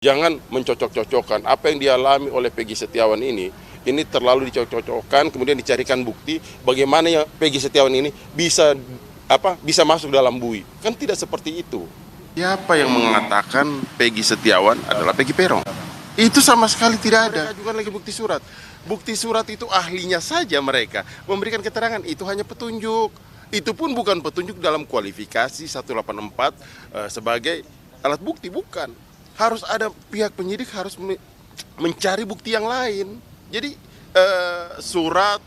Jangan mencocok-cocokkan apa yang dialami oleh Peggy Setiawan ini terlalu dicocok-cocokkan, kemudian dicarikan bukti bagaimana ya Peggy Setiawan ini bisa masuk dalam bui. Kan tidak seperti itu. Siapa yang mengatakan Peggy Setiawan adalah Peggy Peron? Itu sama sekali tidak ada. Ajukan lagi bukti surat. Bukti surat itu ahlinya saja mereka memberikan keterangan, itu hanya petunjuk. Itu pun bukan petunjuk dalam kualifikasi 184 sebagai alat bukti, bukan. Harus ada pihak penyidik harus mencari bukti yang lain. Jadi surat,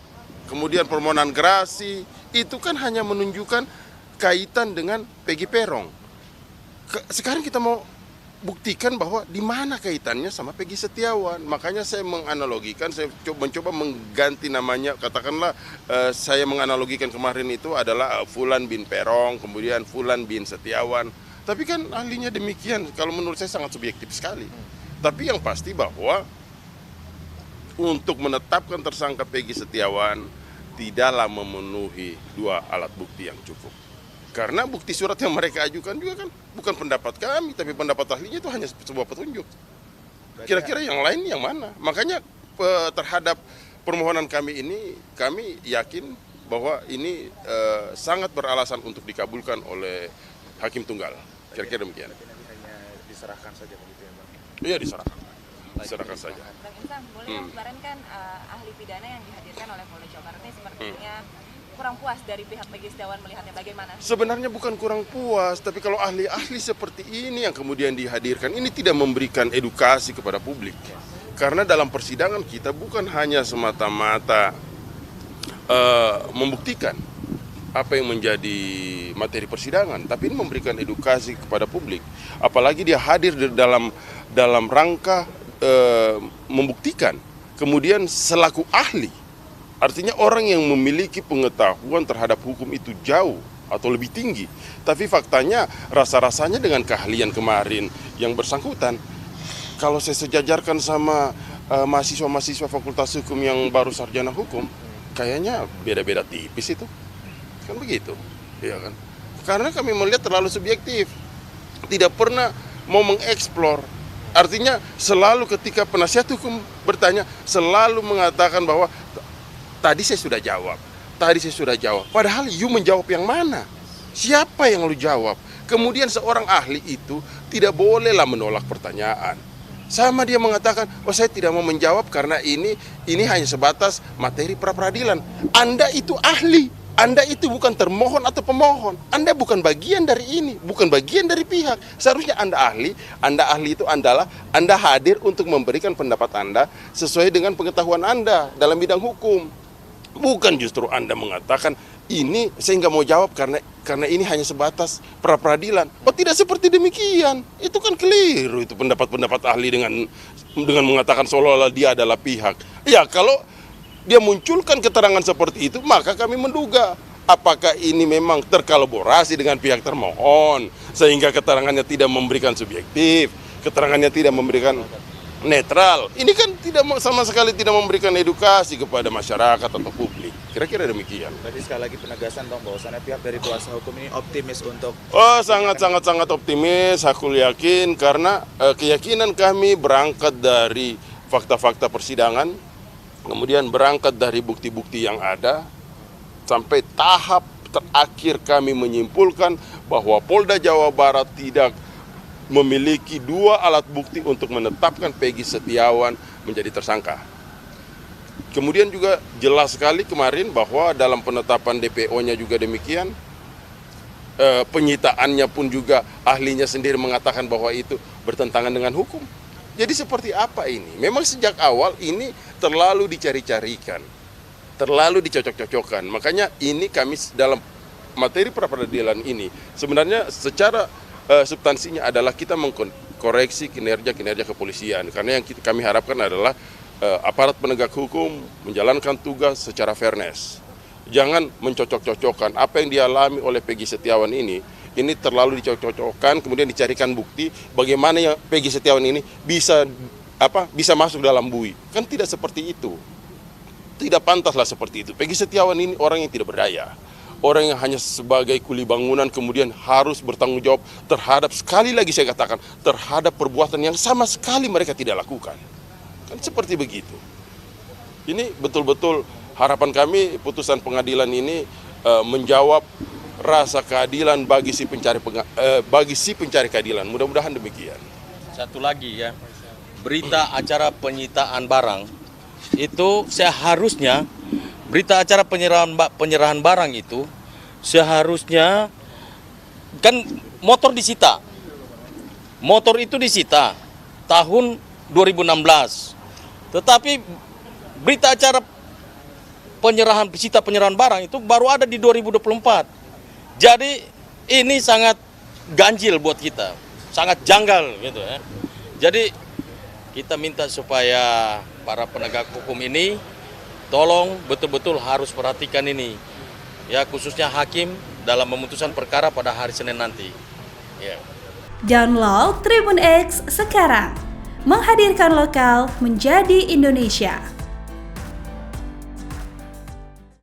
kemudian permohonan gerasi, itu kan hanya menunjukkan kaitan dengan Peggy Peron. Sekarang kita mau buktikan bahwa di mana kaitannya sama Peggy Setiawan. Makanya saya menganalogikan, saya mencoba mengganti namanya. Katakanlah saya menganalogikan kemarin itu adalah Fulan bin Peron, kemudian Fulan bin Setiawan. Tapi kan ahlinya demikian, kalau menurut saya sangat subjektif sekali. Tapi yang pasti bahwa untuk menetapkan tersangka Peggy Setiawan tidaklah memenuhi dua alat bukti yang cukup. Karena bukti surat yang mereka ajukan juga kan bukan pendapat kami, tapi pendapat ahlinya itu hanya sebuah petunjuk. Kira-kira yang lain yang mana? Makanya terhadap permohonan kami ini, kami yakin bahwa ini sangat beralasan untuk dikabulkan oleh Hakim Tunggal. Kira-kira demikian. Hanya diserahkan saja begitu ya, Bang? Iya, diserahkan saja. Bang Insan, boleh kemarin kan ahli pidana yang dihadirkan oleh Polda Jawa Barat ini sepertinya kurang puas dari pihak Peggy Setiawan melihatnya bagaimana? Sebenarnya bukan kurang puas, tapi kalau ahli-ahli seperti ini yang kemudian dihadirkan, ini tidak memberikan edukasi kepada publik. Karena dalam persidangan kita bukan hanya semata-mata membuktikan apa yang menjadi materi persidangan, tapi ini memberikan edukasi kepada publik. Apalagi dia hadir dalam rangka membuktikan, kemudian selaku ahli. Artinya orang yang memiliki pengetahuan terhadap hukum itu jauh atau lebih tinggi. Tapi faktanya rasa-rasanya dengan keahlian kemarin yang bersangkutan, kalau saya sejajarkan sama mahasiswa-mahasiswa Fakultas Hukum yang baru sarjana hukum, kayaknya beda-beda tipis itu. Kan begitu, ya kan? Karena kami melihat terlalu subjektif, tidak pernah mau mengeksplor. Artinya selalu ketika penasihat hukum bertanya, selalu mengatakan bahwa tadi saya sudah jawab. Padahal you menjawab yang mana? Siapa yang lu jawab? Kemudian seorang ahli itu tidak bolehlah menolak pertanyaan. Sama dia mengatakan, oh saya tidak mau menjawab karena ini hanya sebatas materi pra-peradilan. Anda itu ahli. Anda itu bukan termohon atau pemohon. Anda bukan bagian dari ini, bukan bagian dari pihak. Seharusnya Anda ahli itu adalah Anda hadir untuk memberikan pendapat Anda sesuai dengan pengetahuan Anda dalam bidang hukum. Bukan justru Anda mengatakan ini saya nggak mau jawab karena ini hanya sebatas pra-peradilan. Oh tidak seperti demikian. Itu kan keliru itu pendapat-pendapat ahli dengan mengatakan seolah-olah dia adalah pihak. Ya kalau dia munculkan keterangan seperti itu, maka kami menduga apakah ini memang terkolaborasi dengan pihak termohon sehingga keterangannya tidak memberikan subjektif, keterangannya tidak memberikan netral. Ini kan sama sekali tidak memberikan edukasi kepada masyarakat atau publik. Kira-kira demikian. Tadi sekali lagi penegasan Bang, bahwasannya pihak dari kuasa hukum ini optimis untuk... Oh sangat optimis, aku yakin karena keyakinan kami berangkat dari fakta-fakta persidangan. Kemudian berangkat dari bukti-bukti yang ada, sampai tahap terakhir kami menyimpulkan bahwa Polda Jawa Barat tidak memiliki dua alat bukti untuk menetapkan Peggy Setiawan menjadi tersangka. Kemudian juga jelas sekali kemarin bahwa dalam penetapan DPO-nya juga demikian, penyitaannya pun juga ahlinya sendiri mengatakan bahwa itu bertentangan dengan hukum. Jadi seperti apa ini? Memang sejak awal ini terlalu dicari-carikan, terlalu dicocok-cocokkan. Makanya ini kami dalam materi pra-peradilan ini sebenarnya secara substansinya adalah kita mengkoreksi kinerja kepolisian. Karena yang kami harapkan adalah aparat penegak hukum menjalankan tugas secara fairness. Jangan mencocok-cocokkan apa yang dialami oleh Peggy Setiawan ini terlalu dicocok-cocokkan, kemudian dicarikan bukti bagaimana ya Peggy Setiawan ini bisa masuk dalam bui. Kan tidak seperti itu. Tidak pantaslah seperti itu. Peggy Setiawan ini orang yang tidak berdaya, orang yang hanya sebagai kuli bangunan kemudian harus bertanggung jawab terhadap, sekali lagi saya katakan, terhadap perbuatan yang sama sekali mereka tidak lakukan. Kan seperti begitu. Ini betul-betul harapan kami putusan pengadilan ini menjawab rasa keadilan bagi si pencari keadilan. Mudah-mudahan demikian. Satu lagi ya, berita acara penyitaan barang itu seharusnya, berita acara penyerahan barang itu seharusnya kan motor disita. Motor itu disita tahun 2016. Tetapi berita acara penyerahan barang itu baru ada di 2024. Jadi ini sangat ganjil buat kita, sangat janggal gitu ya. Jadi kita minta supaya para penegak hukum ini tolong betul-betul harus perhatikan ini, ya, khususnya hakim dalam memutuskan perkara pada hari Senin nanti. Ya. Download Tribun X sekarang, menghadirkan lokal menjadi Indonesia.